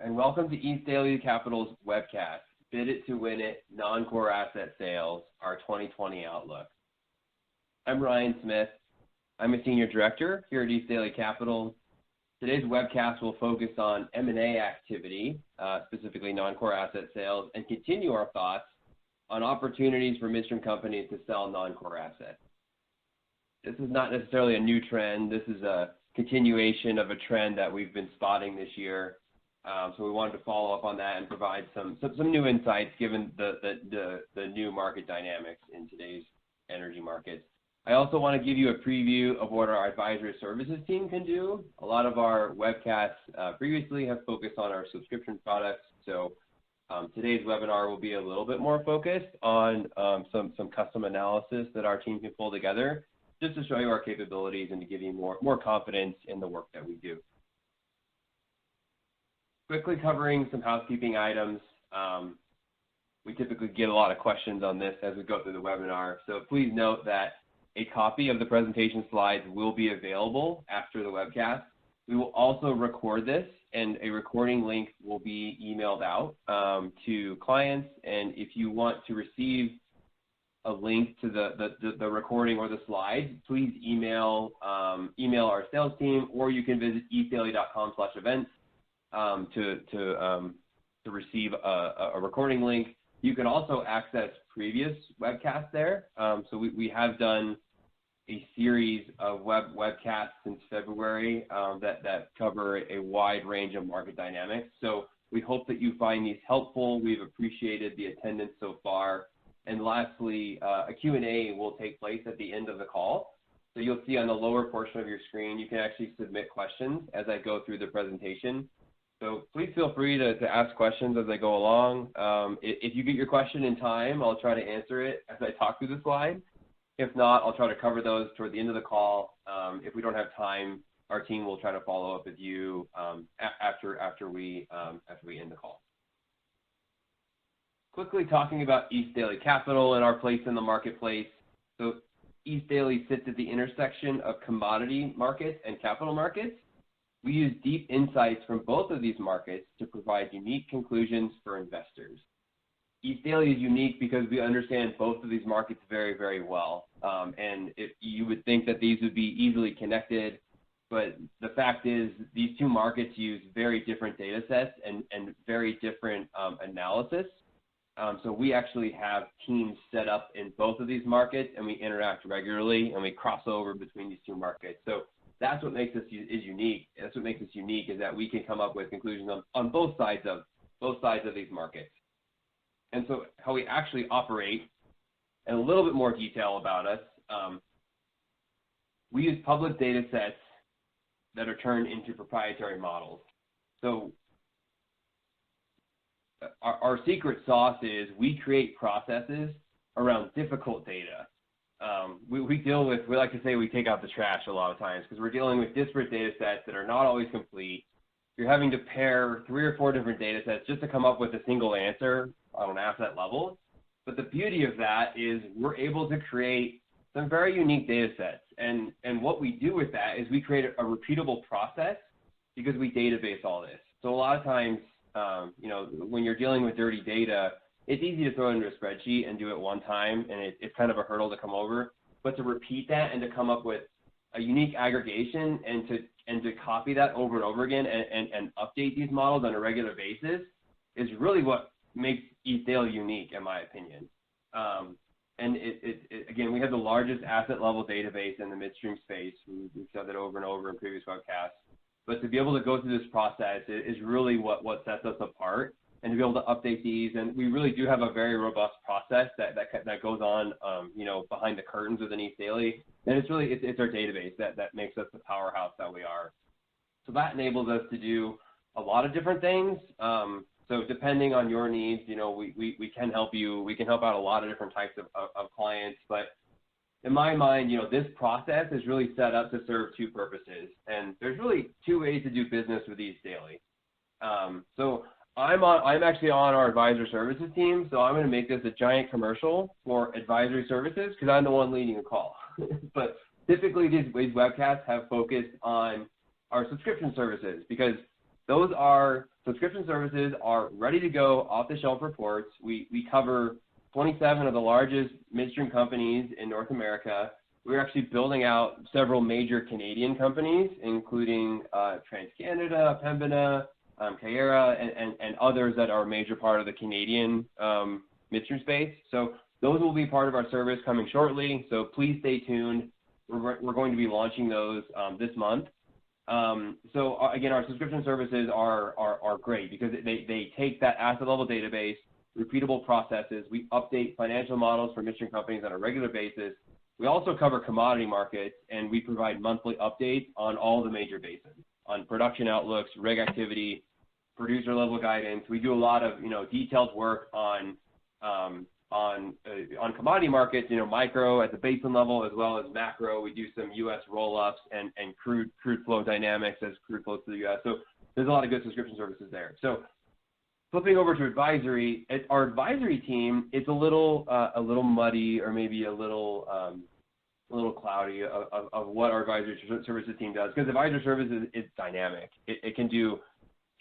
and welcome to East Daley Capital's webcast, Bid It to Win It, Non-Core Asset Sales, our 2020 Outlook. I'm Ryan Smith. I'm a Senior Director here at East Daley Capital. Today's webcast will focus on M&A activity, specifically non-core asset sales, and continue our thoughts on opportunities for midstream companies to sell non-core assets. This is not necessarily a new trend. This is a continuation of a trend that we've been spotting this year. So we wanted to follow up on that and provide some new insights given the new market dynamics in today's energy markets. I also want to give you a preview of what our advisory services team can do. A lot of our webcasts previously have focused on our subscription products. So today's webinar will be a little bit more focused on some custom analysis that our team can pull together, just to show you our capabilities and to give you more confidence in the work that we do. Quickly covering some housekeeping items. We typically get a lot of questions on this as we go through the webinar, so please note that a copy of the presentation slides will be available after the webcast. We will also record this, and a recording link will be emailed out to clients, and if you want to receive a link to the recording or the slides, please email our sales team, or you can visit eastdaily.com/events to receive a recording link. You can also access previous webcasts there. So we have done a series of webcasts since February that cover a wide range of market dynamics. So we hope that you find these helpful. We've appreciated the attendance so far. And lastly, a Q&A will take place at the end of the call. So you'll see on the lower portion of your screen, you can actually submit questions as I go through the presentation. So please feel free to ask questions as I go along. If you get your question in time, I'll try to answer it as I talk through the slide. If not, I'll try to cover those toward the end of the call. If we don't have time, our team will try to follow up with you after we end the call. Quickly talking about East Daley Capital and our place in the marketplace. So East Daley sits at the intersection of commodity markets and capital markets. We use deep insights from both of these markets to provide unique conclusions for investors. East Daley is unique because we understand both of these markets very, very well. And you would think that these would be easily connected, but the fact is these two markets use very different data sets and very different analysis. So we actually have teams set up in both of these markets, and we interact regularly, and we cross over between these two markets. So that's what makes us unique. That's what makes us unique, is that we can come up with conclusions on both sides of these markets. And so how we actually operate, and a little bit more detail about us, we use public data sets that are turned into proprietary models. So our secret sauce is we create processes around difficult data. We like to say we take out the trash a lot of times, because we're dealing with disparate data sets that are not always complete. You're having to pair 3 or 4 different data sets just to come up with a single answer on an asset level. But the beauty of that is we're able to create some very unique data sets. And what we do with that is we create a repeatable process because we database all this. So a lot of times, when you're dealing with dirty data, it's easy to throw it into a spreadsheet and do it one time, and it's kind of a hurdle to come over. But to repeat that and to come up with a unique aggregation and to copy that over and over again and update these models on a regular basis is really what makes East Daley unique, in my opinion. And again, we have the largest asset level database in the midstream space. We've said that over and over in previous webcasts. But to be able to go through this process is really what sets us apart, and to be able to update these. And we really do have a very robust process that goes on, behind the curtains within East Daley. And it's our database that makes us the powerhouse that we are. So that enables us to do a lot of different things. So depending on your needs, we can help you. We can help out a lot of different types of clients. But in my mind, this process is really set up to serve 2 purposes. And there's really 2 ways to do business with East Daley. So I'm actually on our advisory services team, so I'm going to make this a giant commercial for advisory services because I'm the one leading a call. But typically these webcasts have focused on our subscription services because those are subscription services are ready to go off-the-shelf reports. We cover 27 of the largest midstream companies in North America. We're actually building out several major Canadian companies, including TransCanada, Pembina, Kayera, and others that are a major part of the Canadian midstream space. So those will be part of our service coming shortly. So please stay tuned. We're going to be launching those this month. So again, our subscription services are great because they take that asset level database, repeatable processes. We update financial models for midstream companies on a regular basis. We also cover commodity markets, and we provide monthly updates on all the major basins, on production outlooks, rig activity, producer level guidance. We do a lot of detailed work on commodity markets, micro at the basin level as well as macro. We do some U.S. roll-ups and crude flow dynamics as crude flows to the U.S. So there's a lot of good subscription services there. So flipping over to advisory, our advisory team, it's a little muddy or maybe a little cloudy of what our advisory services team does, because advisory services is dynamic. It can do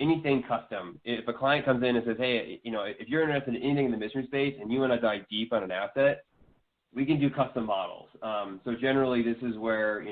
anything custom. If a client comes in and says, hey, if you're interested in anything in the midstream space and you want to dive deep on an asset, we can do custom models. So generally, this is where,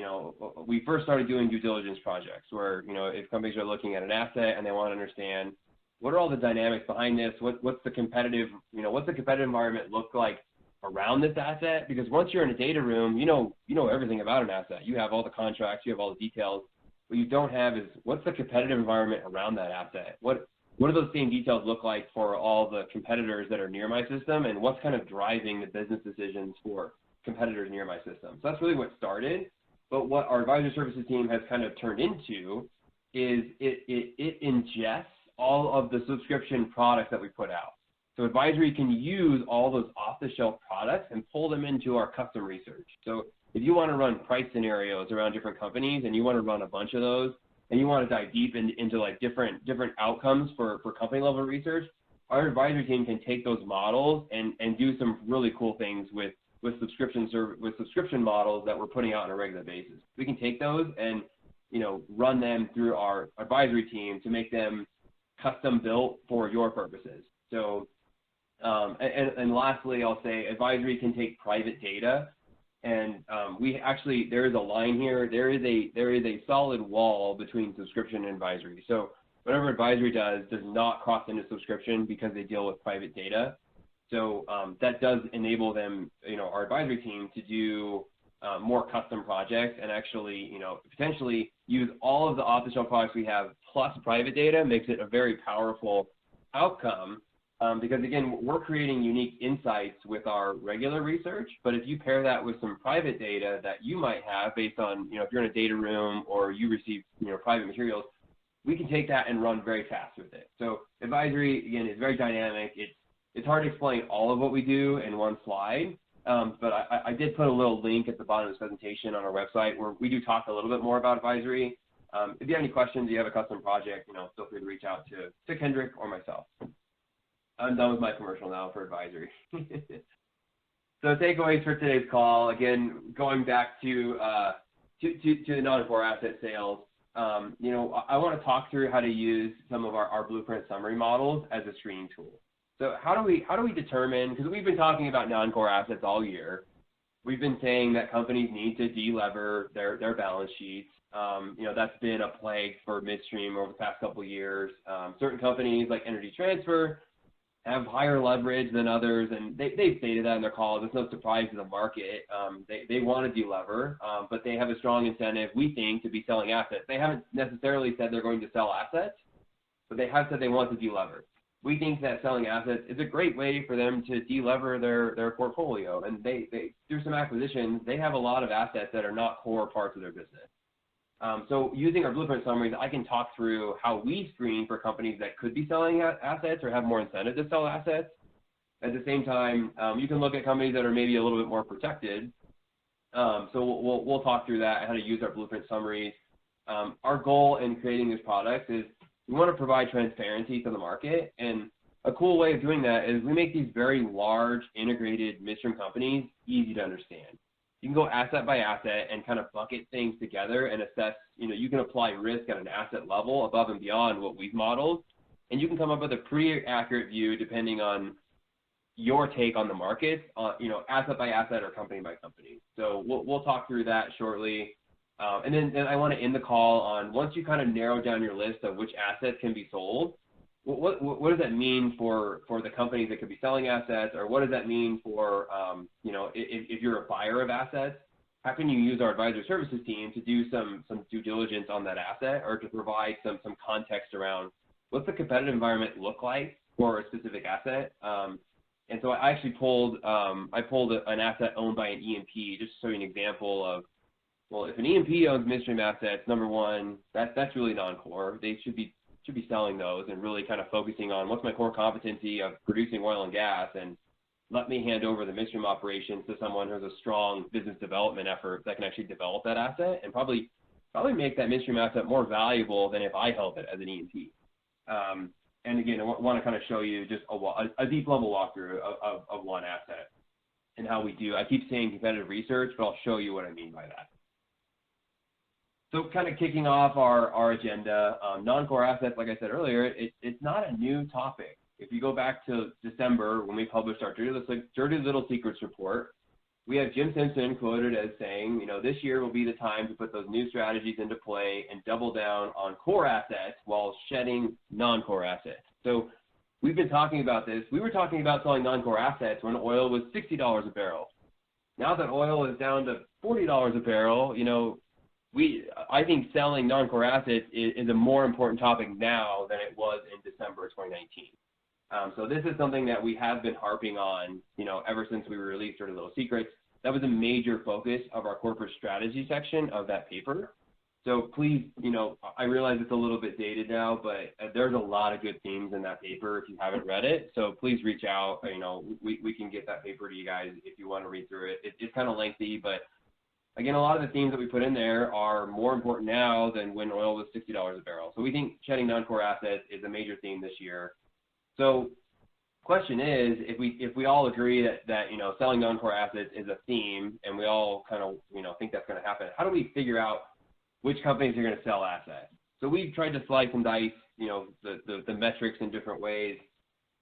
we first started doing due diligence projects where, if companies are looking at an asset and they want to understand what are all the dynamics behind this, what's the competitive environment look like around this asset? Because once you're in a data room, you know everything about an asset. You have all the contracts, you have all the details. What you don't have is what's the competitive environment around that asset? What do those same details look like for all the competitors that are near my system, and what's kind of driving the business decisions for competitors near my system? So that's really what started. But what our advisory services team has kind of turned into is it ingests all of the subscription products that we put out. So advisory can use all those off-the-shelf products and pull them into our custom research. So if you want to run price scenarios around different companies and you want to run a bunch of those and you want to dive deep into like different outcomes for company level research, our advisory team can take those models and do some really cool things with subscription models that we're putting out on a regular basis. We can take those and run them through our advisory team to make them custom built for your purposes. So and lastly, I'll say advisory can take private data. And there is a line here. There is a solid wall between subscription and advisory. So whatever advisory does not cross into subscription because they deal with private data. So that does enable them, our advisory team, to do more custom projects and actually, potentially use all of the off-the-shelf products we have plus private data. Makes it a very powerful outcome. Because again, we're creating unique insights with our regular research, but if you pair that with some private data that you might have based on, if you're in a data room or you receive, private materials, we can take that and run very fast with it. So advisory, again, is very dynamic. It's hard to explain all of what we do in one slide, but I did put a little link at the bottom of this presentation on our website where we do talk a little bit more about advisory. If you have any questions, you have a custom project, feel free to reach out to Kendrick or myself. I'm done with my commercial now for advisory. So takeaways for today's call, again, going back to the non-core asset sales, I want to talk through how to use some of our Blueprint summary models as a screening tool. So how do we determine, because we've been talking about non-core assets all year. We've been saying that companies need to de-lever their balance sheets. That's been a plague for midstream over the past couple of years. Certain companies like Energy Transfer have higher leverage than others, and they've stated that in their calls. It's no surprise to the market. They want to delever, but they have a strong incentive, we think, to be selling assets. They haven't necessarily said they're going to sell assets, but they have said they want to delever. We think that selling assets is a great way for them to delever their portfolio, and they through some acquisitions, they have a lot of assets that are not core parts of their business. So using our Blueprint summaries, I can talk through how we screen for companies that could be selling assets or have more incentive to sell assets. At the same time, you can look at companies that are maybe a little bit more protected. So we'll talk through that and how to use our Blueprint summaries. Our goal in creating these products is we want to provide transparency to the market. And a cool way of doing that is we make these very large integrated midstream companies easy to understand. you can go asset by asset and kind of bucket things together and assess, you can apply risk at an asset level above and beyond what we've modeled, and you can come up with a pretty accurate view depending on your take on the market, asset by asset or company by company. So we'll talk through that shortly. And then I want to end the call on, once you kind of narrow down your list of which assets can be sold, what does that mean for the companies that could be selling assets, or what does that mean for, if you're a buyer of assets, how can you use our advisor services team to do some due diligence on that asset, or to provide some context around what's the competitive environment look like for a specific asset? And so I actually pulled an asset owned by an E&P, just to show you an example of, well, if an E&P owns midstream assets, number one, that's really non-core. They should be selling those and really kind of focusing on what's my core competency of producing oil and gas, and let me hand over the midstream operations to someone who has a strong business development effort that can actually develop that asset and probably make that midstream asset more valuable than if I held it as an E&P. And again, I want to kind of show you just a deep level walkthrough of one asset and how we do. I keep saying competitive research, but I'll show you what I mean by that. So kind of kicking off our agenda, non-core assets, like I said earlier, it's not a new topic. If you go back to December when we published our Dirty Little Secrets report, we have Jim Simpson quoted as saying, this year will be the time to put those new strategies into play and double down on core assets while shedding non-core assets. So we've been talking about this. We were talking about selling non-core assets when oil was $60 a barrel. Now that oil is down to $40 a barrel, I think selling non-core assets is a more important topic now than it was in December of 2019. So this is something that we have been harping on, ever since we released Dirty Little Secrets. That was a major focus of our corporate strategy section of that paper. So please, I realize it's a little bit dated now, but there's a lot of good themes in that paper if you haven't read it. So please reach out. We can get that paper to you guys if you want to read through it. It's kind of lengthy, but again, a lot of the themes that we put in there are more important now than when oil was $60 a barrel. So we think shedding non-core assets is a major theme this year. So question is, if we all agree that selling non-core assets is a theme, and we all kind of think that's going to happen, how do we figure out which companies are going to sell assets? So we've tried to slice and dice the metrics in different ways.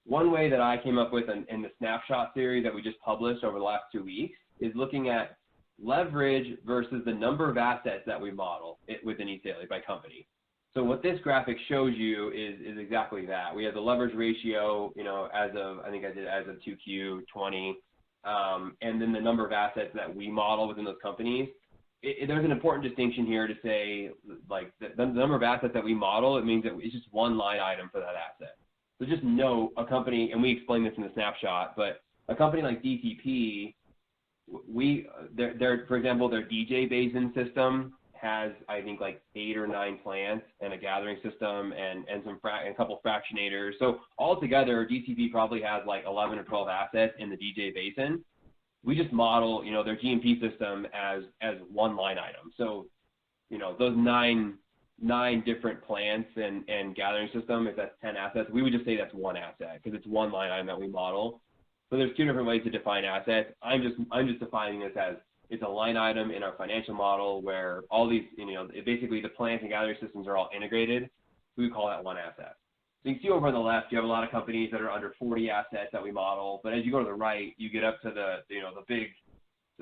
One way that I came up with in the snapshot series that we just published over the last 2 weeks is looking at leverage versus the number of assets that we model within East Daley by company. So what this graphic shows you is exactly that. We have the leverage ratio, as of 2Q 20, and then the number of assets that we model within those companies. There's an important distinction here to say, like, the number of assets that we model, it means that it's just one line item for that asset. So just know a company, and we explain this in the snapshot, but a company like DCP, for example, their DJ Basin system has, I think, like 8 or 9 plants and a gathering system and a couple fractionators. So altogether, DCP probably has like 11 or 12 assets in the DJ Basin. We just model, their G&P system as one line item. So, those nine different plants and gathering system, if that's 10 assets, we would just say that's one asset because it's one line item that we model. So there's 2 different ways to define assets. I'm just defining this as it's a line item in our financial model where all these, basically the plants and gathering systems are all integrated. We call that one asset. So you can see over on the left, you have a lot of companies that are under 40 assets that we model. But as you go to the right, you get up to the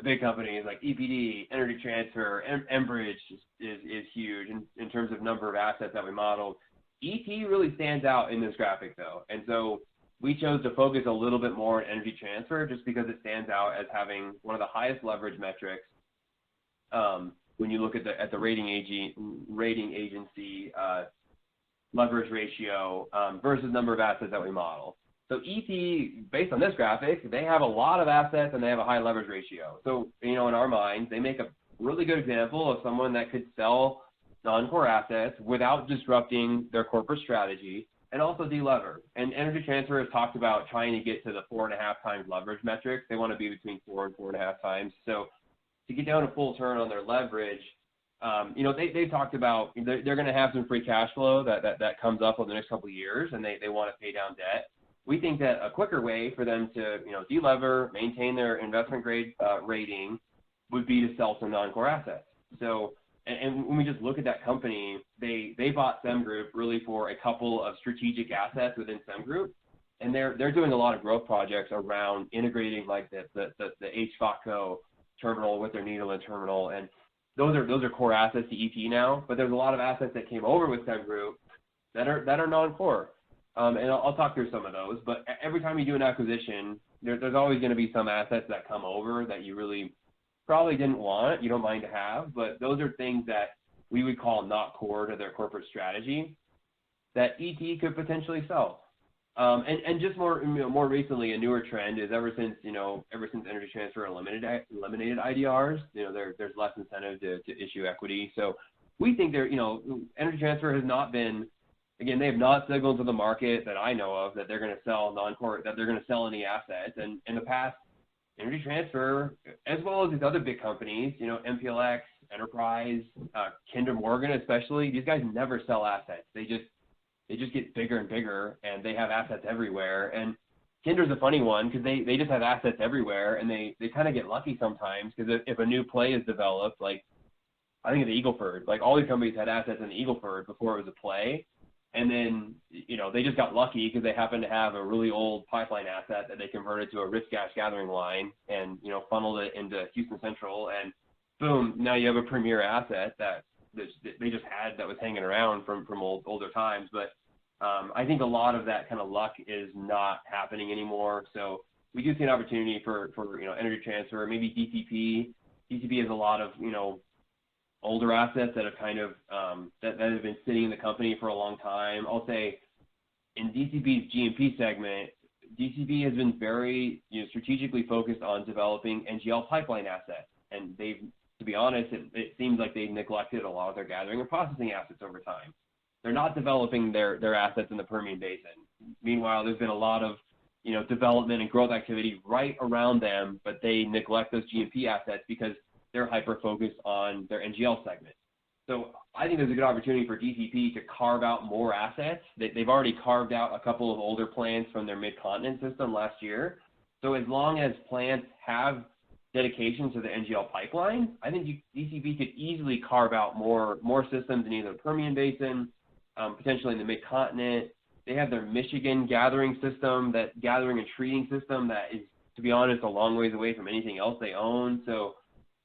big companies like EPD, Energy Transfer, Enbridge is huge in terms of number of assets that we model. ET really stands out in this graphic though, and so we chose to focus a little bit more on Energy Transfer just because it stands out as having one of the highest leverage metrics when you look at the rating agency leverage ratio versus number of assets that we model. So ET, based on this graphic, they have a lot of assets and they have a high leverage ratio. So, in our minds, they make a really good example of someone that could sell non-core assets without disrupting their corporate strategy and also delever. And Energy Transfer has talked about trying to get to the 4.5 times leverage metrics. They want to be between 4 and 4.5 times. So to get down to full turn on their leverage, they talked about they're going to have some free cash flow that comes up over the next couple of years, and they want to pay down debt. We think that a quicker way for them to delever, maintain their investment grade rating, would be to sell some non-core assets. So, and when we just look at that company, they bought SEM Group really for a couple of strategic assets within SEM Group, and they're doing a lot of growth projects around integrating like the HVACO terminal with their Nederland terminal, and those are core assets to EP now. But there's a lot of assets that came over with SEM Group that are non-core, and I'll talk through some of those. But every time you do an acquisition, there's always going to be some assets that come over that you really probably didn't want, you don't mind to have, but those are things that we would call not core to their corporate strategy that ET could potentially sell. And just more recently, a newer trend is ever since Energy Transfer eliminated IDRs, there's less incentive to issue equity. So we think Energy Transfer has not been, again, they have not signaled to the market that I know of that they're going to sell non-core, that they're going to sell any assets. And in the past, Energy Transfer, as well as these other big companies, MPLX, Enterprise, Kinder Morgan especially, these guys never sell assets. They just get bigger and bigger, and they have assets everywhere. And Kinder's a funny one because they just have assets everywhere, and they kind of get lucky sometimes because if a new play is developed, like I think of the Eagle Ford, like all these companies had assets in the Eagle Ford before it was a play. And then, they just got lucky because they happened to have a really old pipeline asset that they converted to a rich gas gathering line and, funneled it into Houston Central. And boom, now you have a premier asset that they just had that was hanging around from older times. But I think a lot of that kind of luck is not happening anymore. So we do see an opportunity for Energy Transfer, maybe DCP. DCP has a lot of, older assets that have kind of that have been sitting in the company for a long time. I'll say in DCP's G&P segment, DCP has been very strategically focused on developing NGL pipeline assets, and to be honest, it seems like they've neglected a lot of their gathering and processing assets over time. They're not developing their assets in the Permian Basin. Meanwhile, there's been a lot of development and growth activity right around them, but they neglect those G&P assets because they're hyper-focused on their NGL segment. So I think there's a good opportunity for DCP to carve out more assets. They've already carved out a couple of older plants from their Mid-Continent system last year. So as long as plants have dedication to the NGL pipeline, I think DCP could easily carve out more systems in either the Permian Basin, potentially in the Mid-Continent. They have their Michigan gathering and treating system that is, to be honest, a long ways away from anything else they own. So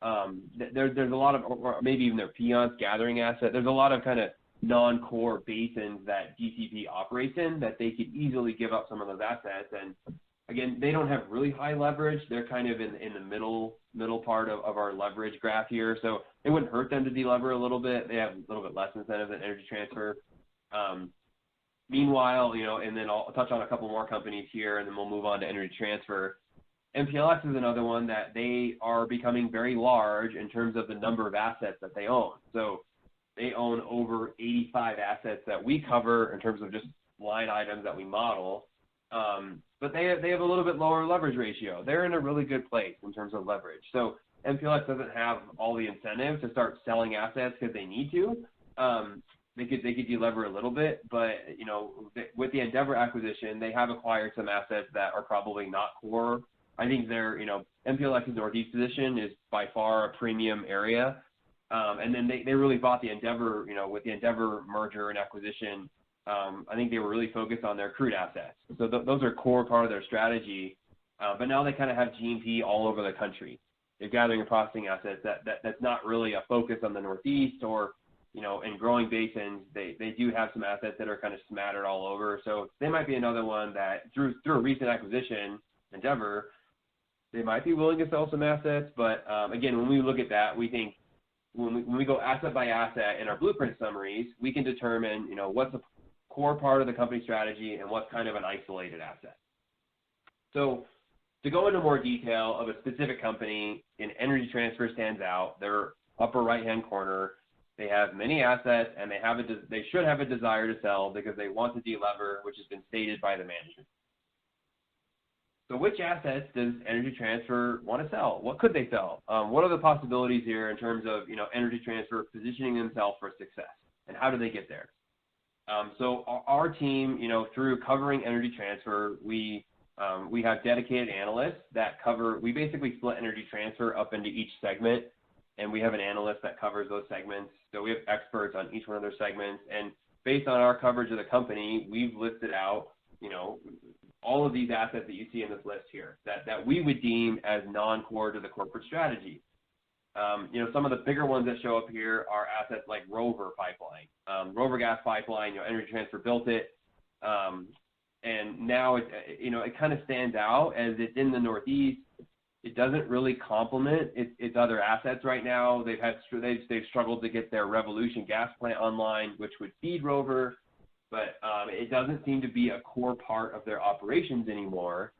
there's a lot of, or maybe even their Piceance gathering asset. There's a lot of kind of non-core basins that DCP operates in that they could easily give up some of those assets. And again, they don't have really high leverage. They're kind of in the middle part of our leverage graph here. So it wouldn't hurt them to delever a little bit. They have a little bit less incentive than Energy Transfer. Meanwhile, and then I'll touch on a couple more companies here, and then we'll move on to Energy Transfer. MPLX is another one that they are becoming very large in terms of the number of assets that they own. So they own over 85 assets that we cover in terms of just line items that we model. But they have a little bit lower leverage ratio. They're in a really good place in terms of leverage. So MPLX doesn't have all the incentive to start selling assets because they need to. They could delever a little bit, but with the Endeavor acquisition, they have acquired some assets that are probably not core. I think MPLX's Northeast position is by far a premium area. And then they really bought the Endeavor, with the Endeavor merger and acquisition, I think they were really focused on their crude assets. So those are core part of their strategy. But now they kind of have G&P all over the country. They're gathering and processing assets that's not really a focus on the Northeast or, in growing basins. They do have some assets that are kind of smattered all over. So they might be another one that through a recent acquisition, Endeavor, they might be willing to sell some assets, but again, when we look at that, we think when we go asset by asset in our blueprint summaries, we can determine, what's a core part of the company strategy and what's kind of an isolated asset. So to go into more detail of a specific company, in Energy Transfer stands out. Their upper right-hand corner, they have many assets, and they should have a desire to sell because they want to delever, which has been stated by the management. So which assets does Energy Transfer want to sell? What could they sell? What are the possibilities here in terms of, Energy Transfer positioning themselves for success, and how do they get there? So our team, through covering Energy Transfer, we We have dedicated analysts that cover, we basically split Energy Transfer up into each segment, and we have an analyst that covers those segments. So we have experts on each one of their segments, and based on our coverage of the company, we've listed out, all of these assets that you see in this list here that we would deem as non-core to the corporate strategy. Some of the bigger ones that show up here are assets like Rover Pipeline. Rover Gas Pipeline, Energy Transfer built it, and now it kind of stands out as it's in the Northeast. It doesn't really complement its other assets right now. They've struggled to get their Revolution gas plant online, which would feed Rover, but it doesn't seem to be a core part of their operations anymore,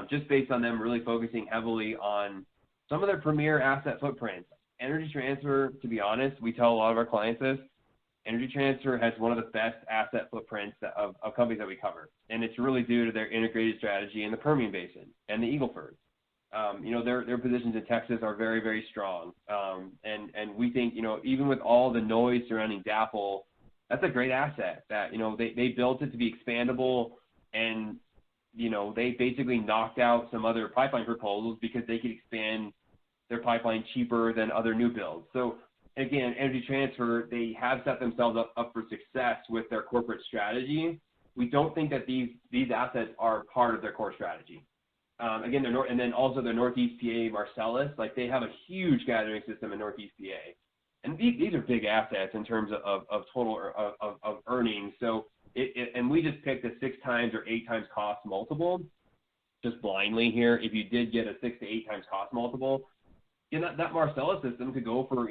just based on them really focusing heavily on some of their premier asset footprints. Energy Transfer, to be honest, we tell a lot of our clients this, Energy Transfer has one of the best asset footprints of companies that we cover, and it's really due to their integrated strategy in the Permian Basin and the Eagle Ford. Their positions in Texas are very, very strong, and we think, even with all the noise surrounding DAPL, that's a great asset that, they built it to be expandable, and, they basically knocked out some other pipeline proposals because they could expand their pipeline cheaper than other new builds. So again, Energy Transfer, they have set themselves up for success with their corporate strategy. We don't think that these assets are part of their core strategy. Again, and then also the Northeast PA Marcellus, like they have a huge gathering system in Northeast PA. And these are big assets in terms of total of earnings. So and we just picked a 6 times or 8 times cost multiple, just blindly here. If you did get a 6 to 8 times cost multiple, that Marcellus system could go for,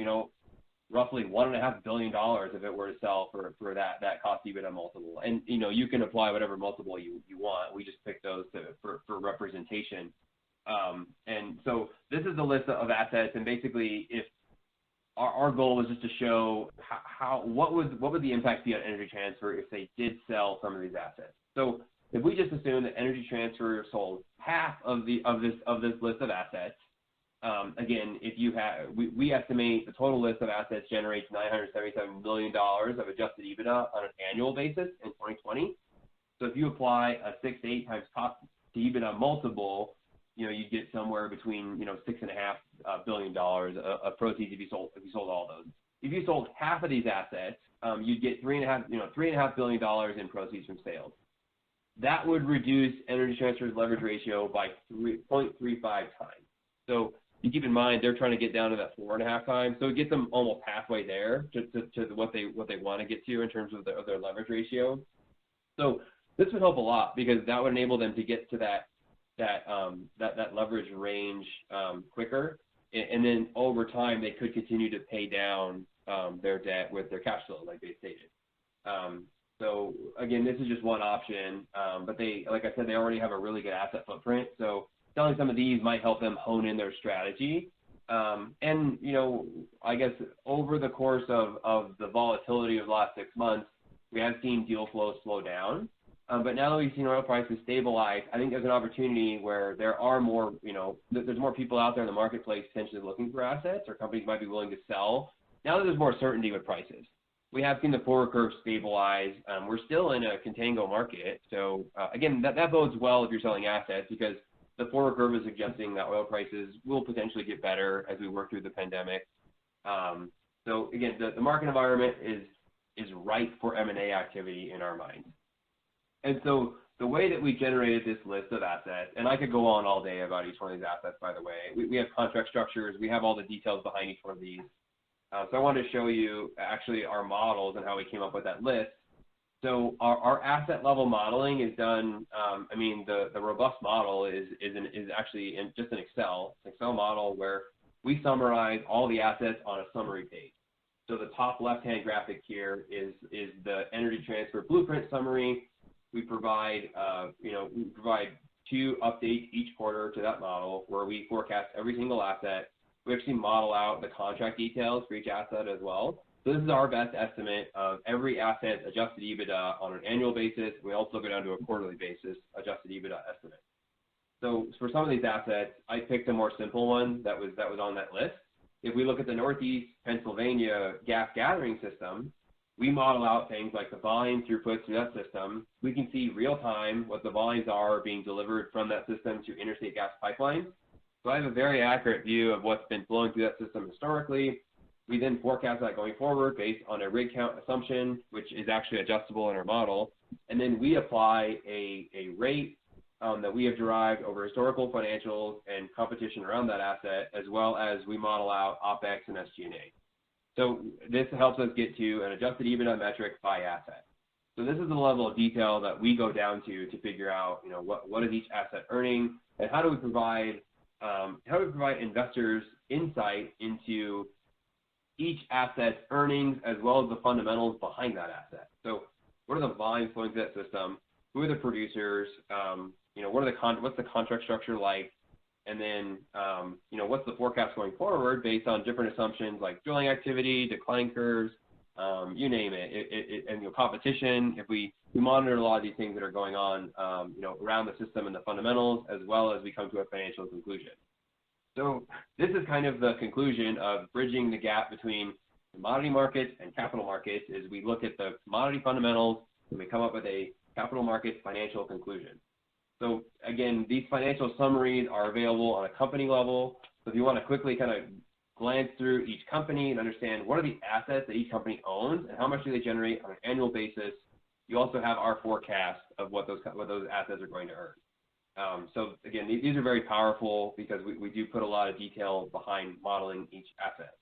roughly $1.5 billion if it were to sell for that cost EBITDA multiple. And, you can apply whatever multiple you want. We just picked those for representation. And so this is the list of assets, and basically if our goal was just to show what would the impact be on Energy Transfer if they did sell some of these assets. So if we just assume that Energy Transfer sold half of this list of assets, again, if you have, we estimate the total list of assets generates $977 million of adjusted EBITDA on an annual basis in 2020. So if you apply a 6 to 8 times cost to EBITDA multiple, you'd get somewhere between $6.5 billion of proceeds if you sold all those. If you sold half of these assets, you'd get $3.5 billion in proceeds from sales. That would reduce Energy Transfer's leverage ratio by 0.35 times. So you keep in mind they're trying to get down to that 4.5 times, so it gets them almost halfway there to what they want to get to in terms of their leverage ratio. So this would help a lot because that would enable them to get to that leverage range quicker, and then over time they could continue to pay down their debt with their cash flow, like they stated. So again, this is just one option, but they, like I said, they already have a really good asset footprint. So selling some of these might help them hone in their strategy. And, I guess over the course of the volatility of the last 6 months, we have seen deal flow slow down. But now that we've seen oil prices stabilize, I think there's an opportunity where there are more, there's more people out there in the marketplace potentially looking for assets, or companies might be willing to sell. Now that there's more certainty with prices. We have seen the forward curve stabilize. We're still in a contango market. So, again, that bodes well if you're selling assets because the forward curve is suggesting that oil prices will potentially get better as we work through the pandemic. So again, the market environment is ripe for M&A activity in our minds. And so the way that we generated this list of assets, and I could go on all day about each one of these assets, by the way. We have contract structures. We have all the details behind each one of these. So I wanted to show you actually our models and how we came up with that list. So our asset level modeling is done. The robust model is actually just an Excel model where we summarize all the assets on a summary page. So the top left-hand graphic here is the Energy Transfer Blueprint Summary. We provide 2 updates each quarter to that model where we forecast every single asset. We actually model out the contract details for each asset as well. So this is our best estimate of every asset's adjusted EBITDA on an annual basis. We also go down to a quarterly basis adjusted EBITDA estimate. So for some of these assets, I picked a more simple one that was on that list. If we look at the Northeast Pennsylvania gas gathering system, we model out things like the volume throughput through that system. We can see real time what the volumes are being delivered from that system to interstate gas pipelines. So I have a very accurate view of what's been flowing through that system historically. We then forecast that going forward based on a rig count assumption, which is actually adjustable in our model. And then we apply a rate that we have derived over historical financials and competition around that asset, as well as we model out OpEx and SG&A. So this helps us get to an adjusted EBITDA metric by asset. So this is the level of detail that we go down to figure out, what is each asset earning, and how do we provide investors insight into each asset's earnings as well as the fundamentals behind that asset. So what are the volumes flowing through that system? Who are the producers? What's the contract structure like? And then, what's the forecast going forward based on different assumptions like drilling activity, decline curves, you name it, and competition. If we monitor a lot of these things that are going on, around the system and the fundamentals, as well as we come to a financial conclusion. So this is kind of the conclusion of bridging the gap between commodity markets and capital markets. Is we look at the commodity fundamentals and we come up with a capital markets financial conclusion. So again, these financial summaries are available on a company level. So if you want to quickly kind of glance through each company and understand what are the assets that each company owns and how much do they generate on an annual basis, you also have our forecast of what those assets are going to earn. So again, these are very powerful because we do put a lot of detail behind modeling each asset.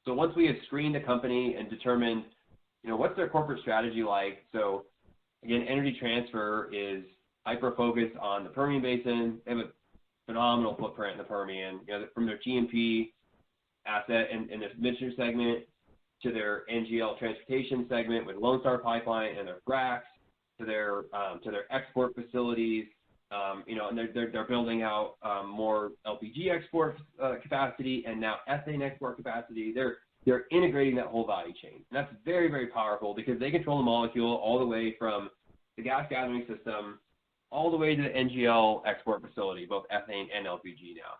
So once we have screened a company and determined, what's their corporate strategy like. So again, Energy Transfer is hyper-focused on the Permian Basin. They have a phenomenal footprint in the Permian, from their G&P asset in the midstream segment to their NGL transportation segment with Lone Star Pipeline and their fracs to their export facilities, and they're building out more LPG export capacity and now ethane export capacity. They're integrating that whole value chain. And that's very, very powerful because they control the molecule all the way from the gas gathering system all the way to the NGL export facility, both ethane and LPG now.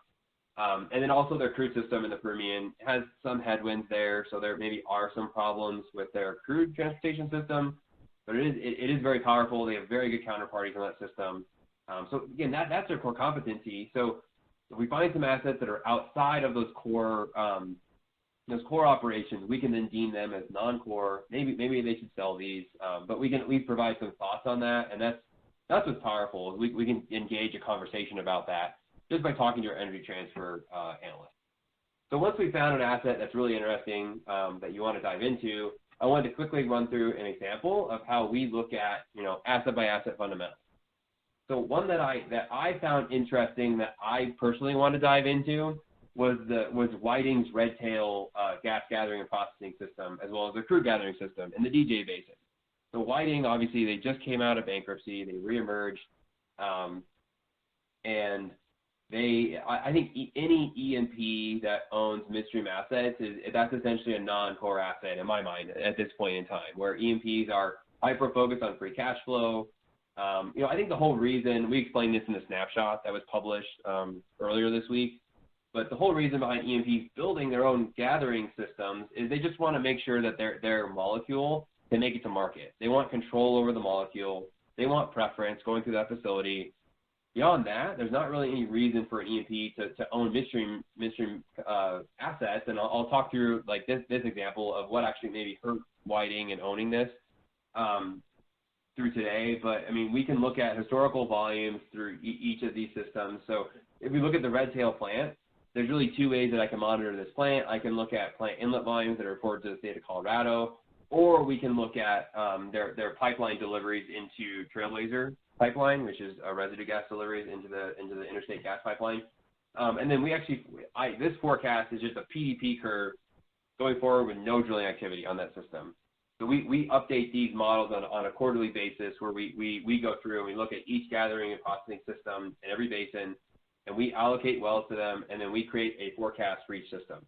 And then also their crude system in the Permian has some headwinds there, so there maybe are some problems with their crude transportation system, but it is very powerful. They have very good counterparties on that system. So again, that's their core competency. So if we find some assets that are outside of those core operations, we can then deem them as non-core. Maybe they should sell these, but we can at least provide some thoughts on that, and that's what's powerful. We can engage a conversation about that just by talking to our Energy Transfer analyst. So once we found an asset that's really interesting that you want to dive into, I wanted to quickly run through an example of how we look at asset by asset fundamentals. So one that I found interesting that I personally want to dive into was Whiting's Red Tail gas gathering and processing system, as well as their crude gathering system in the DJ Basin. So Whiting, obviously, they just came out of bankruptcy. They reemerged, and I think any E&P that owns midstream assets that's essentially a non-core asset in my mind at this point in time, where E&Ps are hyper-focused on free cash flow. I think the whole reason, we explained this in the snapshot that was published earlier this week, but the whole reason behind E&Ps building their own gathering systems is they just want to make sure that their molecule can make it to market. They want control over the molecule. They want preference going through that facility. Beyond that, there's not really any reason for an E&P to own midstream assets, and I'll talk through like this example of what actually maybe hurt Whiting and owning this through today. But I mean, we can look at historical volumes through each of these systems. So if we look at the Red Tail plant, there's really two ways that I can monitor this plant. I can look at plant inlet volumes that are reported to the state of Colorado, or we can look at their pipeline deliveries into Trailblazer pipeline, which is residue gas deliveries into the interstate gas pipeline. And then this forecast is just a PDP curve going forward with no drilling activity on that system. So we update these models on a quarterly basis where we go through and we look at each gathering and processing system in every basin, and we allocate wells to them, and then we create a forecast for each system.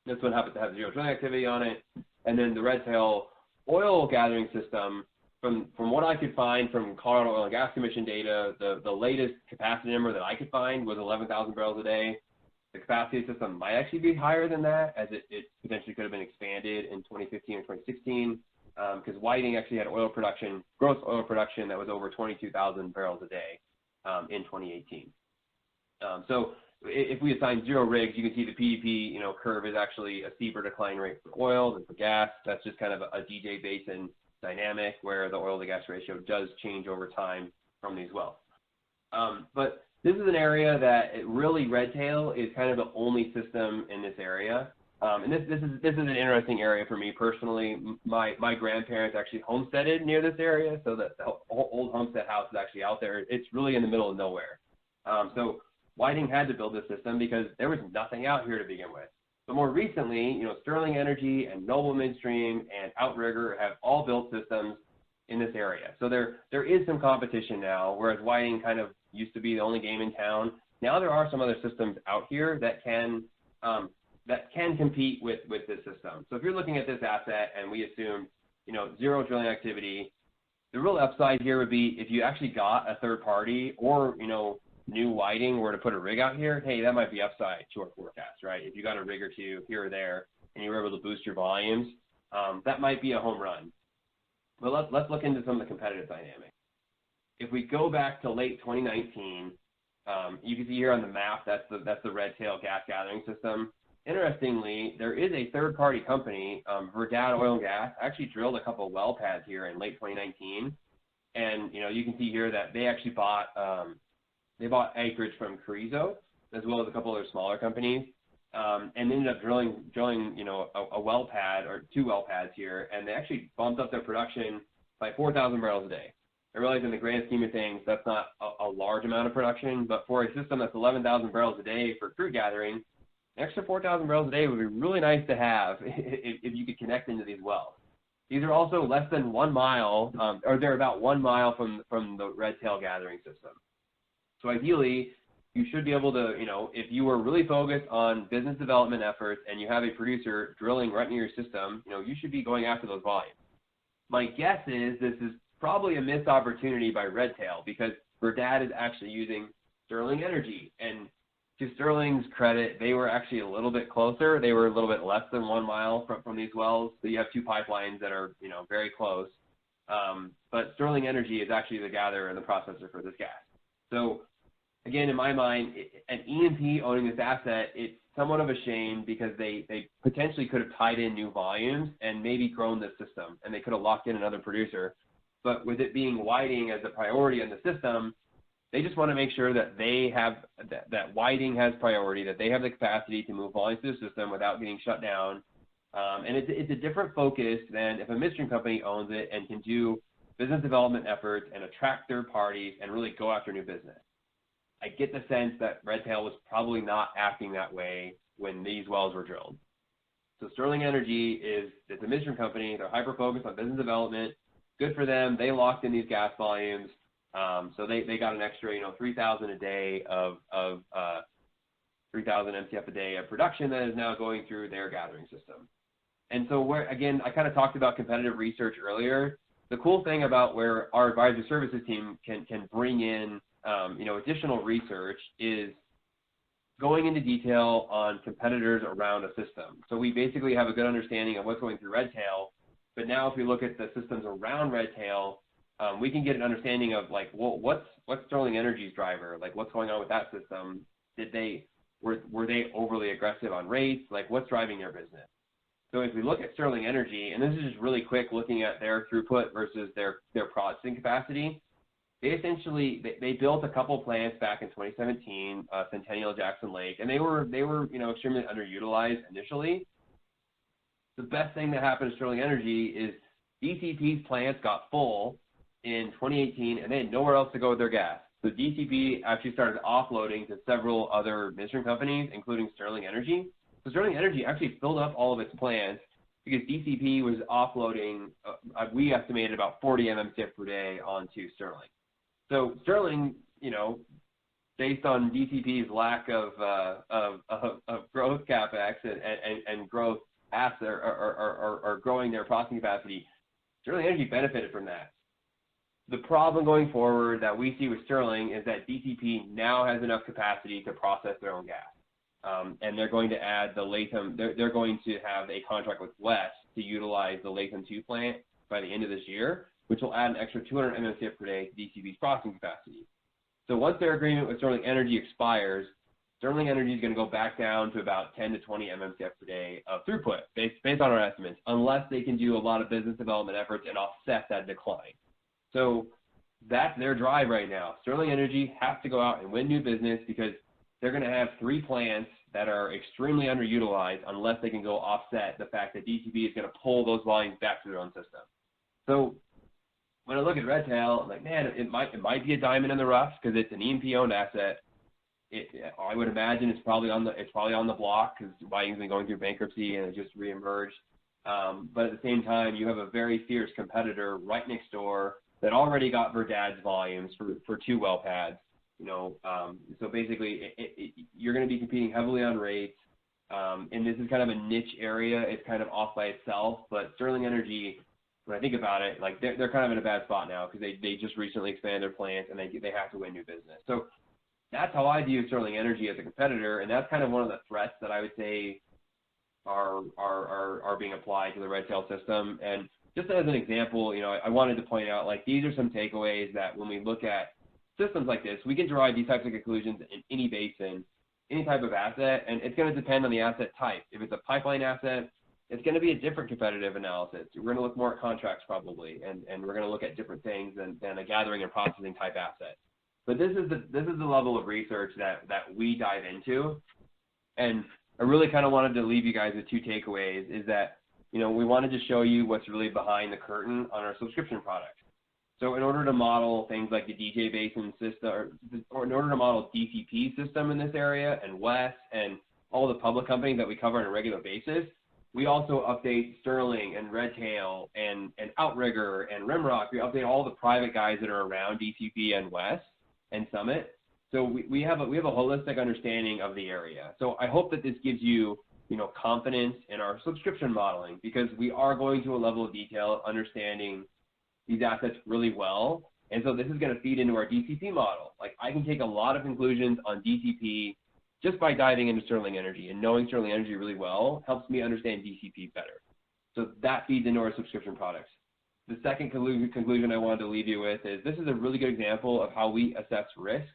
This one happens to have zero drilling activity on it. And then the Red Tail oil gathering system, from what I could find from Colorado Oil and Gas Commission data, the latest capacity number that I could find was 11,000 barrels a day. The capacity of the system might actually be higher than that, as it potentially could have been expanded in 2015 or 2016, because Whiting actually had oil production, gross oil production that was over 22,000 barrels a day in 2018. So if we assign 0 rigs, you can see the PDP, curve is actually a steeper decline rate for oil than for gas. That's just kind of a DJ basin dynamic where the oil to gas ratio does change over time from these wells. But this is an area that really Redtail is kind of the only system in this area. And this is an interesting area for me personally. My grandparents actually homesteaded near this area, so that the old homestead house is actually out there. It's really in the middle of nowhere. So Whiting had to build this system because there was nothing out here to begin with. But more recently, Sterling Energy and Noble Midstream and Outrigger have all built systems in this area. So there is some competition now, whereas Whiting kind of used to be the only game in town. Now there are some other systems out here that can compete with this system. So if you're looking at this asset and we assume 0 drilling activity, the real upside here would be if you actually got a third party or new Whiting were to put a rig out here, hey, that might be upside to our forecast, right? If you got a rig or two here or there and you were able to boost your volumes, that might be a home run. But let's look into some of the competitive dynamics. If we go back to late 2019, you can see here on the map, that's the Redtail gas gathering system. Interestingly, there is a third-party company, Verdad Oil and Gas, actually drilled a couple of well pads here in late 2019, and you can see here that they actually bought acreage from Carrizo as well as a couple other smaller companies, and ended up drilling a well pad or 2 well pads here, and they actually bumped up their production by 4,000 barrels a day. I realize in the grand scheme of things, that's not a large amount of production, but for a system that's 11,000 barrels a day for crude gathering, an extra 4,000 barrels a day would be really nice to have if you could connect into these wells. These are also less than 1 mile, or they're about 1 mile from the Redtail gathering system. So ideally, you should be able to, if you were really focused on business development efforts and you have a producer drilling right near your system, you should be going after those volumes. My guess is this is probably a missed opportunity by Redtail because Verdad is actually using Sterling Energy. And to Sterling's credit, they were actually a little bit closer. They were a little bit less than 1 mile from these wells. So you have 2 pipelines that are, very close. But Sterling Energy is actually the gatherer and the processor for this gas. So again, in my mind, an E&P owning this asset, it's somewhat of a shame because they potentially could have tied in new volumes and maybe grown the system, and they could have locked in another producer. But with it being Whiting as a priority in the system, they just want to make sure that they have that Whiting has priority, that they have the capacity to move volumes through the system without getting shut down. And it's a different focus than if a midstream company owns it and can do business development efforts and attract third parties and really go after new business. I get the sense that Redtail was probably not acting that way when these wells were drilled. So Sterling Energy it's a midstream company. They're hyper-focused on business development. Good for them. They locked in these gas volumes. So they got an extra, 3,000 a day of 3,000 MCF a day of production that is now going through their gathering system. And so again, I kind of talked about competitive research earlier. The cool thing about where our advisory services team can bring in additional research is going into detail on competitors around a system. So we basically have a good understanding of what's going through Redtail, but now if we look at the systems around Redtail, we can get an understanding of what's Sterling Energy's driver, what's going on with that system. Were they overly aggressive on rates? What's driving their business? So if we look at Sterling Energy, and this is just really quick looking at their throughput versus their processing capacity, they essentially they built a couple plants back in 2017, Centennial, Jackson Lake, and they were extremely underutilized initially. The best thing that happened to Sterling Energy is DCP's plants got full in 2018, and they had nowhere else to go with their gas. So DCP actually started offloading to several other midstream companies, including Sterling Energy. So Sterling Energy actually filled up all of its plants because DCP was offloading, we estimated about 40 MMCF per day onto Sterling. So Sterling, based on DCP's lack of growth capex and growth assets or growing their processing capacity, Sterling Energy benefited from that. The problem going forward that we see with Sterling is that DCP now has enough capacity to process their own gas. and they're going to add the Latham. They're going to have a contract with West to utilize the Latham 2 plant by the end of this year, which will add an extra 200 MMcf per day to DCP's processing capacity. So once their agreement with Sterling Energy expires, Sterling Energy is going to go back down to about 10 to 20 MMcf per day of throughput, based on our estimates, unless they can do a lot of business development efforts and offset that decline. So that's their drive right now. Sterling Energy has to go out and win new business because they're going to have 3 plants that are extremely underutilized unless they can go offset the fact that DCP is going to pull those volumes back to their own system. So when I look at Redtail, I'm like, man, it might be a diamond in the rough because it's an E&P-owned asset. I would imagine it's probably on the block because Whiting's been going through bankruptcy and it just reemerged. But at the same time, you have a very fierce competitor right next door that already got Verdad's volumes for 2 well pads. So basically, you're going to be competing heavily on rates, and this is kind of a niche area. It's kind of off by itself, but Sterling Energy, when I think about it, like they're kind of in a bad spot now because they just recently expanded their plants and they have to win new business. So that's how I view Sterling Energy as a competitor, and that's kind of one of the threats that I would say are being applied to the Redtail system. And just as an example, I wanted to point out, like, these are some takeaways that when we look at systems like this, we can derive these types of conclusions in any basin, any type of asset, and it's going to depend on the asset type. If it's a pipeline asset, it's going to be a different competitive analysis. We're going to look more at contracts probably, and we're going to look at different things than a gathering and processing type asset. But this is the level of research that we dive into, and I really kind of wanted to leave you guys with 2 takeaways. Is that we wanted to show you what's really behind the curtain on our subscription product. So in order to model things like the DJ Basin system, or in order to model DCP system in this area and West and all the public companies that we cover on a regular basis, we also update Sterling and Redtail and Outrigger and Rimrock. We update all the private guys that are around DCP and West and Summit. So we have a holistic understanding of the area. So I hope that this gives you confidence in our subscription modeling, because we are going to a level of detail understanding these assets really well. And so this is going to feed into our DCP model. Like, I can take a lot of conclusions on DCP just by diving into Sterling Energy, and knowing Sterling Energy really well helps me understand DCP better. So that feeds into our subscription products. The second conclusion I wanted to leave you with is this is a really good example of how we assess risk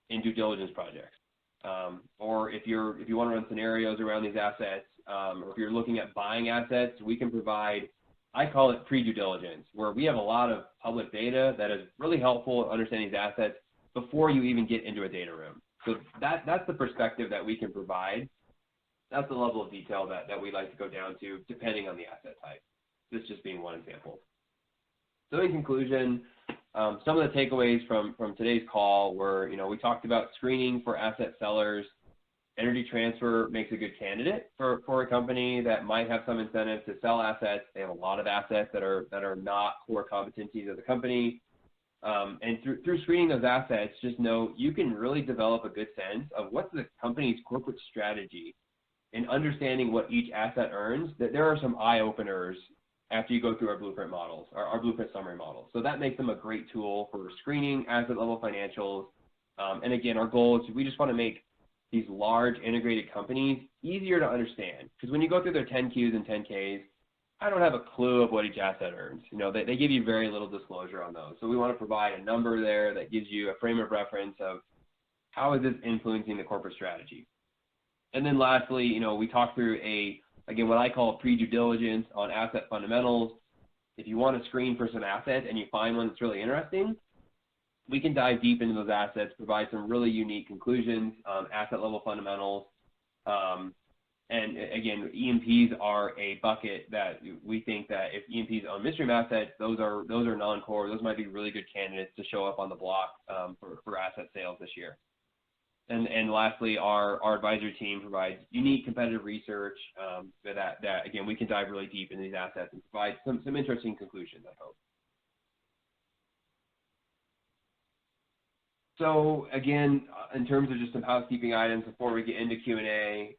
in due diligence projects. Or if you want to run scenarios around these assets, or if you're looking at buying assets, we can provide, I call it pre-due diligence, where we have a lot of public data that is really helpful in understanding these assets before you even get into a data room. So that's the perspective that we can provide. That's the level of detail that we like to go down to, depending on the asset type. This just being one example. So in conclusion, some of the takeaways from today's call were, we talked about screening for asset sellers. Energy Transfer makes a good candidate for a company that might have some incentive to sell assets. They have a lot of assets that are not core competencies of the company. And through screening those assets, just know you can really develop a good sense of what's the company's corporate strategy in understanding what each asset earns. That there are some eye-openers after you go through our Blueprint models, our Blueprint Summary models. So that makes them a great tool for screening asset-level financials. And again, our goal is we just want to make these large integrated companies easier to understand. Because when you go through their 10Qs and 10Ks, I don't have a clue of what each asset earns. They give you very little disclosure on those. So we want to provide a number there that gives you a frame of reference of how is this influencing the corporate strategy. And then lastly, we talked through again, what I call pre-due diligence on asset fundamentals. If you want to screen for some assets and you find one that's really interesting, we can dive deep into those assets, provide some really unique conclusions on asset level fundamentals. And again, E&Ps are a bucket that we think that if E&Ps own midstream assets, those are non-core. Those might be really good candidates to show up on the block for asset sales this year. And lastly, our advisory team provides unique competitive research that again, we can dive really deep into these assets and provide some interesting conclusions, I hope. So again, in terms of just some housekeeping items before we get into Q&A,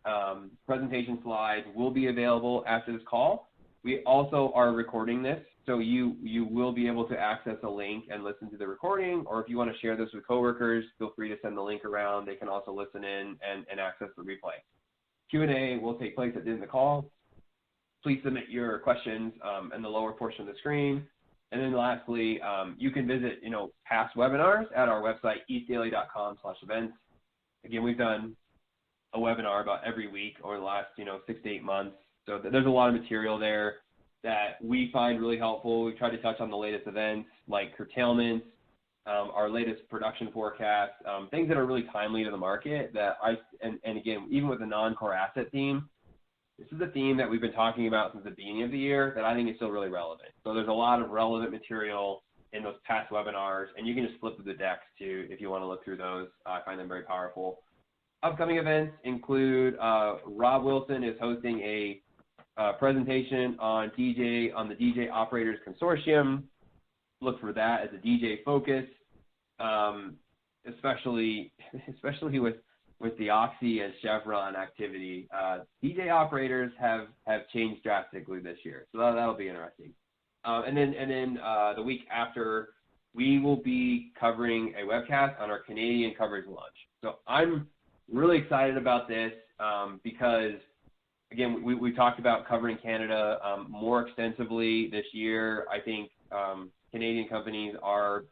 presentation slides will be available after this call. We also are recording this So you will be able to access a link and listen to the recording, or if you want to share this with coworkers, feel free to send the link around. They can also listen in and access the replay. Q&A will take place at the end of the call. Please submit your questions in the lower portion of the screen. And then lastly, you can visit, past webinars at our website, eastdaily.com/events. Again, we've done a webinar about every week over the last, 6 to 8 months. So there's a lot of material there that we find really helpful. We've tried to touch on the latest events like curtailments, our latest production forecast, things that are really timely to the market that and again, even with the non-core asset theme, this is a theme that we've been talking about since the beginning of the year that I think is still really relevant. So there's a lot of relevant material in those past webinars, and you can just flip through the decks too if you want to look through those. I find them very powerful. Upcoming events include Rob Wilson is hosting a presentation on the DJ Operators Consortium. Look for that as a DJ focus, especially with the Oxy and Chevron activity. DJ operators have changed drastically this year, so that'll be interesting. And then the week after, we will be covering a webcast on our Canadian coverage launch. So I'm really excited about this because, again, we talked about covering Canada more extensively this year. I think Canadian companies are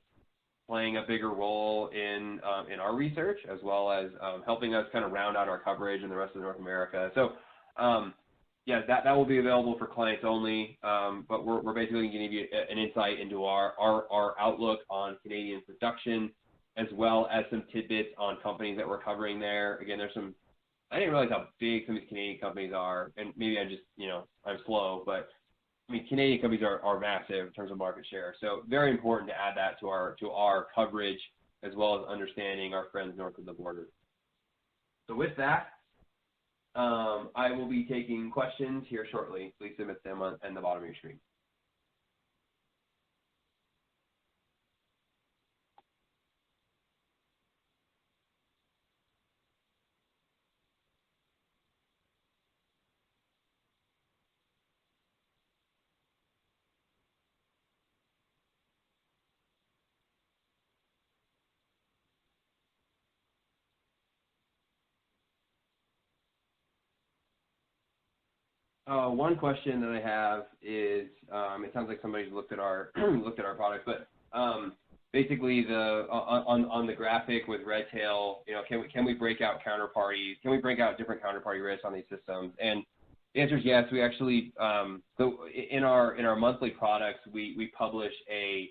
playing a bigger role in our research, as well as helping us kind of round out our coverage in the rest of North America. So, yeah, that will be available for clients only, but we're basically going to give you an insight into our outlook on Canadian production, as well as some tidbits on companies that we're covering there. Again, I didn't realize how big some of these Canadian companies are, and maybe I'm just, I'm slow, but I mean, Canadian companies are massive in terms of market share. So very important to add that to our coverage, as well as understanding our friends north of the border. So with that, I will be taking questions here shortly. Please submit them on the bottom of your screen. One question that I have is, it sounds like somebody's looked at our product, but basically on the graphic with Redtail, can we break out counterparties? Can we break out different counterparty risks on these systems? And the answer is yes. We actually so in our monthly products, we publish a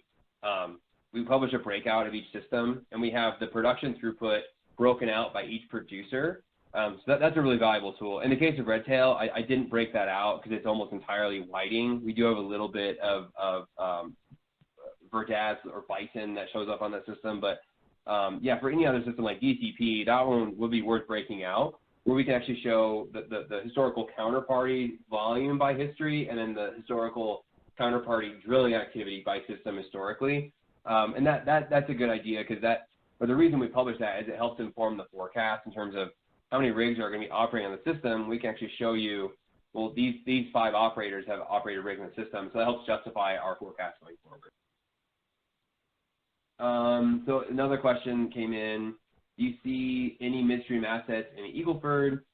breakout of each system, and we have the production throughput broken out by each producer. So that's a really valuable tool. In the case of Redtail, I didn't break that out because it's almost entirely Whiting. We do have a little bit of Verdaz or Bison that shows up on that system, but yeah, for any other system like DCP, that one would be worth breaking out, where we can actually show the historical counterparty volume by history, and then the historical counterparty drilling activity by system historically. And that's a good idea, because the reason we publish that is it helps inform the forecast in terms of how many rigs are going to be operating on the system. We can actually show you, well, these 5 operators have operated rigs in the system, so that helps justify our forecast going forward. So another question came in. Do you see any midstream assets in the Eagle Ford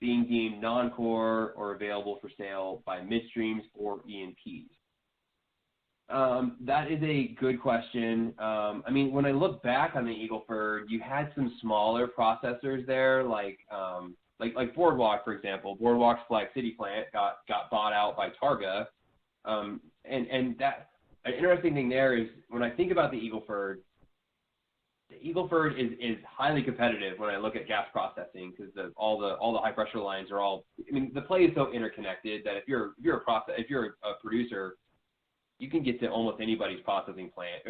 being deemed non-core or available for sale by midstreams or E&Ps? That is a good question. I mean, when I look back on the Eagle Ford, you had some smaller processors there, like Boardwalk, for example. Boardwalk's Flag City plant got bought out by Targa, and that an interesting thing there is when I think about the Eagle Ford is highly competitive when I look at gas processing, because all the high pressure lines are all. I mean, the play is so interconnected that if you're a producer, you can get to almost anybody's processing plant.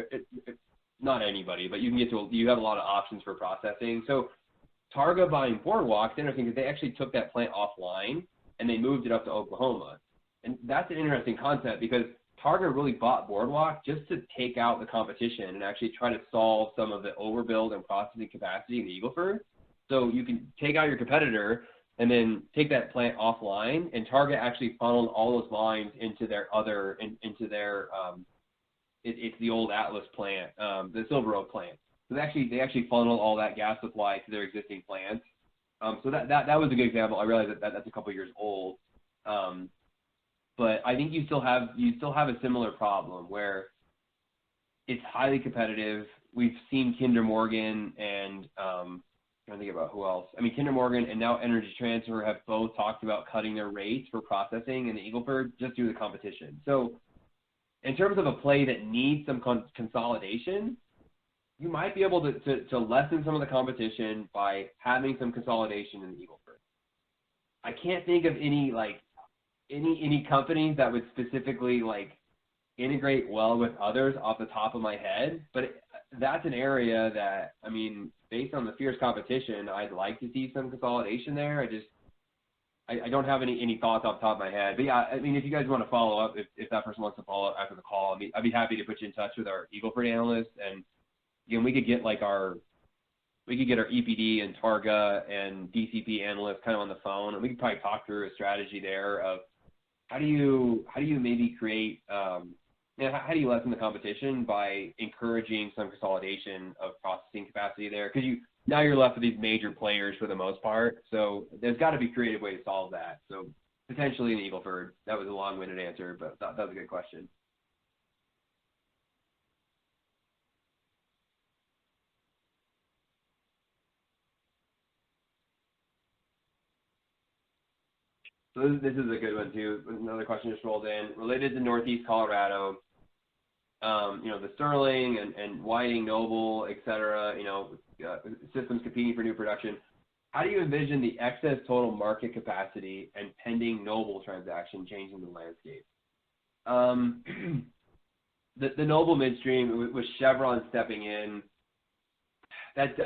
Not anybody, but you have a lot of options for processing. So Targa buying Boardwalk is interesting because they actually took that plant offline and they moved it up to Oklahoma. And that's an interesting concept, because Targa really bought Boardwalk just to take out the competition and actually try to solve some of the overbuild and processing capacity in the Eagle Ford. So you can take out your competitor, and then take that plant offline, and Targa actually funneled all those volumes into their other, into their, it's the old Atlas plant, the Silver Oak plant. So they actually funneled all that gas supply to their existing plants. So that was a good example. I realize that that's a couple years old, but I think you still have a similar problem where it's highly competitive. We've seen Kinder Morgan and I'm trying to think about who else. I mean, Kinder Morgan and now Energy Transfer have both talked about cutting their rates for processing in the Eagle Ford just due to the competition. So in terms of a play that needs some consolidation, you might be able to lessen some of the competition by having some consolidation in the Eagle Ford. I can't think of any companies that would specifically integrate well with others off the top of my head, but that's an area that, I mean, based on the fierce competition, I'd like to see some consolidation there. I don't have any thoughts off the top of my head. But yeah, I mean, if you guys want to follow up, if that person wants to follow up after the call, I'd be happy to put you in touch with our Eagle Ford analyst, and again, we could get our EPD and Targa and DCP analysts kind of on the phone, and we could probably talk through a strategy there of how do you maybe create, how do you lessen the competition by encouraging some consolidation of processing capacity there? Because now you're left with these major players for the most part. So there's got to be a creative way to solve that. So potentially in the Eagle Ford. That was a long-winded answer, but that was a good question. So this is a good one too. Another question just rolled in related to Northeast Colorado. The Sterling and Whiting, Noble, et cetera, systems competing for new production. How do you envision the excess total market capacity and pending Noble transaction changing the landscape? The Noble Midstream with Chevron stepping in, that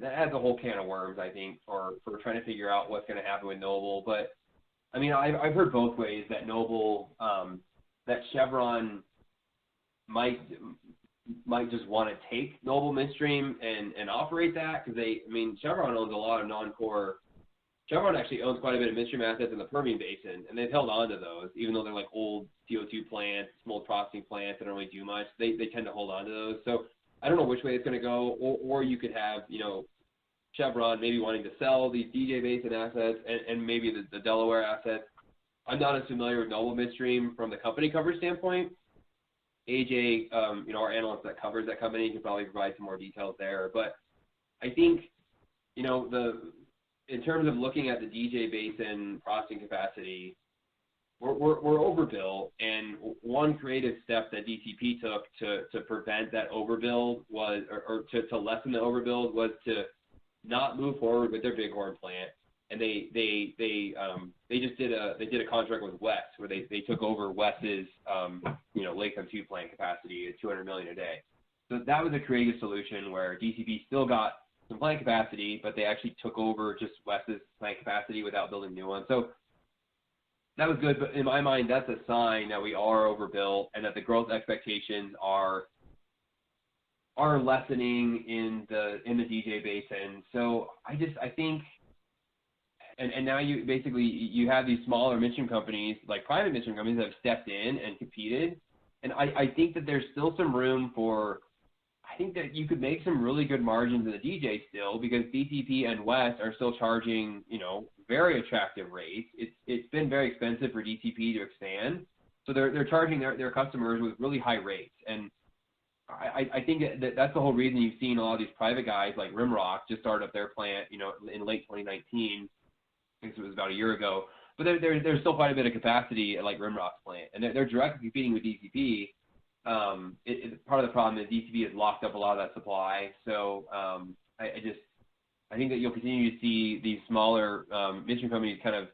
adds a whole can of worms, I think, for trying to figure out what's going to happen with Noble. But I mean, I've heard both ways that Noble, that Chevron might just want to take Noble Midstream and operate that, because Chevron owns a lot of non-core. Chevron actually owns quite a bit of midstream assets in the Permian Basin, and they've held on to those, even though they're like old CO2 plants, small processing plants that don't really do much. They tend to hold on to those. So I don't know which way it's going to go, or you could have, Chevron maybe wanting to sell these DJ Basin assets and maybe the Delaware assets. I'm not as familiar with Noble Midstream from the company coverage standpoint. AJ, our analyst that covers that company, can probably provide some more details there. But I think, in terms of looking at the DJ Basin processing capacity, we're overbuilt, and one creative step that DCP took to prevent that overbuild was, or to lessen the overbuild, was to not move forward with their Bighorn plant, and they did a contract with Wes where they took over Wes's Latham 2 plant capacity at 200 million a day. So that was a creative solution where DCP still got some plant capacity, but they actually took over just Wes's plant capacity without building new ones. So that was good, but in my mind, that's a sign that we are overbuilt and that the growth expectations are lessening in the DJ Basin. So I think, and now you have these smaller midstream companies, like private midstream companies, that have stepped in and competed. And I think that there's still some room for, I think that you could make some really good margins in the DJ still, because DCP and Wes are still charging, very attractive rates. It's been very expensive for DCP to expand. So they're charging their customers with really high rates. And I think that's the whole reason you've seen a lot of these private guys like Rimrock just start up their plant, in late 2019. I think it was about a year ago. But there's still quite a bit of capacity at like Rimrock's plant, and they're directly competing with DCP. Part of the problem is DCP has locked up a lot of that supply. So I think that you'll continue to see these smaller midstream companies kind of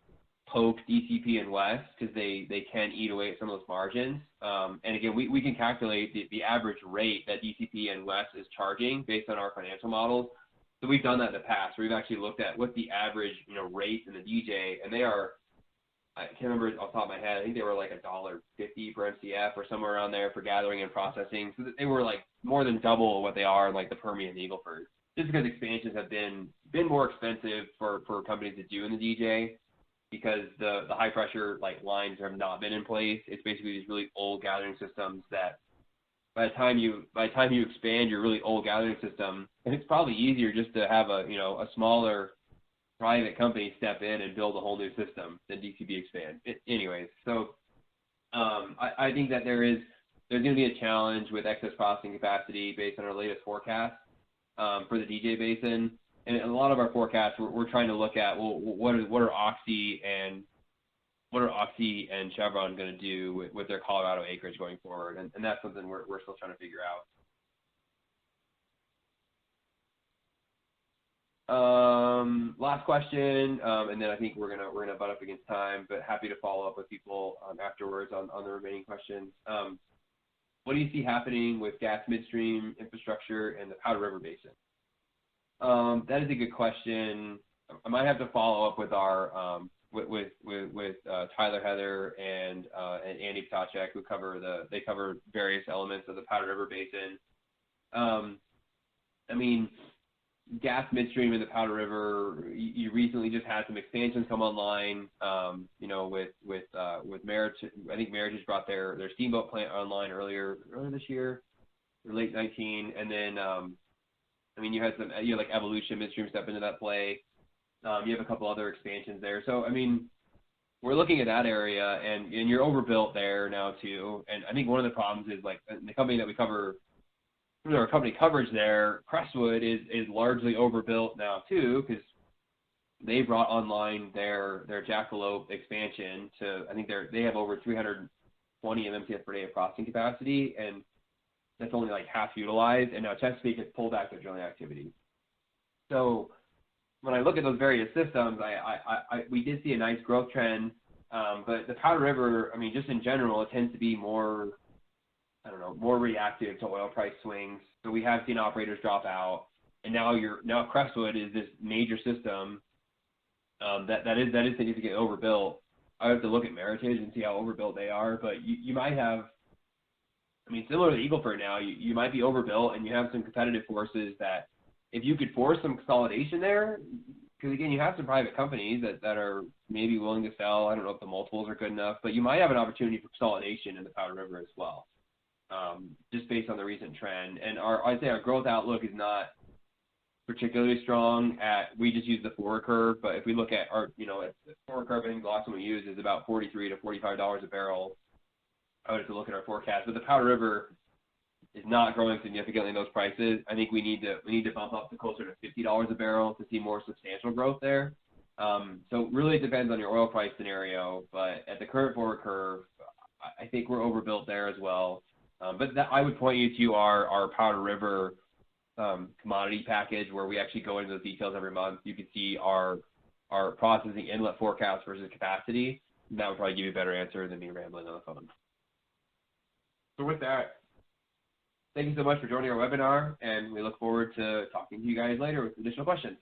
poke DCP and Wes, because they can eat away at some of those margins. And again, we can calculate the average rate that DCP and Wes is charging based on our financial models. So we've done that in the past, where we've actually looked at what's the average, rate in the DJ, and they are, I can't remember off the top of my head, I think they were like $1.50 per MCF or somewhere around there for gathering and processing. So they were like more than double what they are in like the Permian and Eagle Ford. just because expansions have been more expensive for companies to do in the DJ, because the high pressure lines have not been in place. It's basically these really old gathering systems that by the time you expand your really old gathering system, it's probably easier just to have a smaller private company step in and build a whole new system than DCP expand. Anyways, so I think that there's going to be a challenge with excess processing capacity based on our latest forecast for the DJ basin. And a lot of our forecasts, we're trying to look at, well, what are Oxy and Chevron going to do with their Colorado acreage going forward? And that's something we're still trying to figure out. Last question, and then I think we're gonna butt up against time, but happy to follow up with people afterwards on the remaining questions. What do you see happening with gas midstream infrastructure in the Powder River Basin? That is a good question. I might have to follow up with our with Tyler Heather and Andy Ptacek, who they cover various elements of the Powder River Basin. I mean, gas midstream in the Powder River, you recently just had some expansions come online, with Merit. I think Merit just brought their steamboat plant online earlier this year, or late 19, and then you had like Evolution Midstream step into that play. You have a couple other expansions there. So, I mean, we're looking at that area, and you're overbuilt there now too. And I think one of the problems is the company that we cover, our company coverage there, Crestwood, is largely overbuilt now too, because they brought online their Jackalope expansion to, I think they have over 320 MMcf per day of processing capacity, and that's only half utilized. And now Chesapeake has pulled back their drilling activity. So when I look at those various systems, we did see a nice growth trend, but the Powder River, I mean, just in general, it tends to be more reactive to oil price swings. So we have seen operators drop out, and now Crestwood is this major system that is significantly overbuilt. I have to look at Meritage and see how overbuilt they are, but you might have, I mean, similar to Eagle Ford now, you might be overbuilt, and you have some competitive forces that, if you could force some consolidation there, because again, you have some private companies that are maybe willing to sell. I don't know if the multiples are good enough, but you might have an opportunity for consolidation in the Powder River as well, just based on the recent trend. And I'd say our growth outlook is not particularly strong. We just use the forward curve, but if we look at our, the forward curve, I think the last one we use is about $43 to $45 a barrel. I would have to look at our forecast, but the Powder River is not growing significantly in those prices. I think we need to bump up to closer to $50 a barrel to see more substantial growth there. So really it depends on your oil price scenario, but at the current forward curve, I think we're overbuilt there as well. But I would point you to our Powder River commodity package, where we actually go into those details every month. You can see our processing inlet forecast versus capacity. And that would probably give you a better answer than me rambling on the phone. So with that, thank you so much for joining our webinar, and we look forward to talking to you guys later with additional questions.